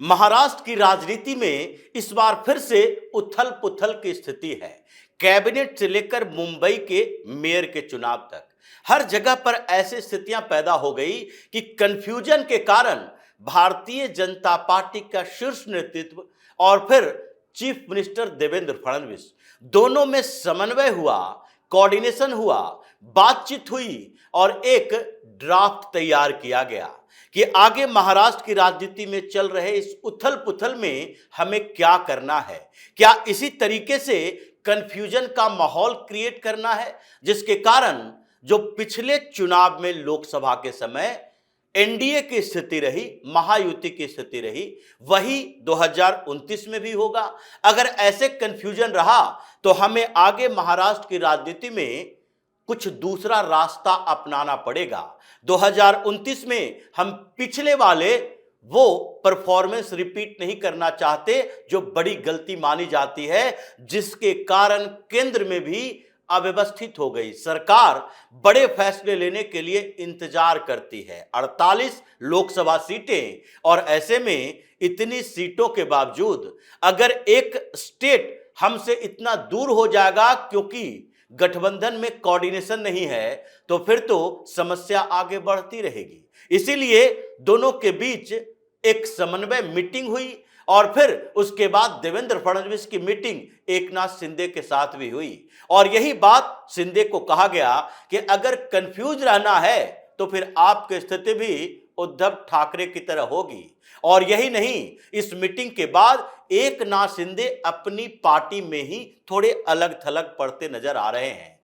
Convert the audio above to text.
महाराष्ट्र की राजनीति में इस बार फिर से उथल पुथल की स्थिति है। कैबिनेट से लेकर मुंबई के मेयर के चुनाव तक हर जगह पर ऐसी स्थितियां पैदा हो गई कि कंफ्यूजन के कारण भारतीय जनता पार्टी का शीर्ष नेतृत्व और फिर चीफ मिनिस्टर देवेंद्र फडणवीस दोनों में समन्वय हुआ, कोऑर्डिनेशन हुआ, बातचीत हुई और एक ड्राफ्ट तैयार किया गया कि आगे महाराष्ट्र की राजनीति में चल रहे इस उथल पुथल में हमें क्या करना है। क्या इसी तरीके से कंफ्यूजन का माहौल क्रिएट करना है, जिसके कारण जो पिछले चुनाव में लोकसभा के समय एनडीए की स्थिति रही, महायुति की स्थिति रही, वही 2029 में भी होगा। अगर ऐसे कंफ्यूजन रहा तो हमें आगे महाराष्ट्र की राजनीति में कुछ दूसरा रास्ता अपनाना पड़ेगा। 2029 में हम पिछले वाले वो परफॉर्मेंस रिपीट नहीं करना चाहते जो बड़ी गलती मानी जाती है, जिसके कारण केंद्र में भी अव्यवस्थित हो गई सरकार बड़े फैसले लेने के लिए इंतजार करती है। 48 लोकसभा सीटें, और ऐसे में इतनी सीटों के बावजूद अगर एक स्टेट हमसे इतना दूर हो जाएगा क्योंकि गठबंधन में कोऑर्डिनेशन नहीं है, तो फिर तो समस्या आगे बढ़ती रहेगी। इसीलिए दोनों के बीच एक समन्वय मीटिंग हुई और फिर उसके बाद देवेंद्र फडणवीस की मीटिंग एकनाथ शिंदे के साथ भी हुई और यही बात शिंदे को कहा गया कि अगर कंफ्यूज रहना है तो फिर आपकी स्थिति भी उद्धव ठाकरे की तरह होगी। और यही नहीं, इस मीटिंग के बाद एकनाथ शिंदे अपनी पार्टी में ही थोड़े अलग थलग पड़ते नजर आ रहे हैं।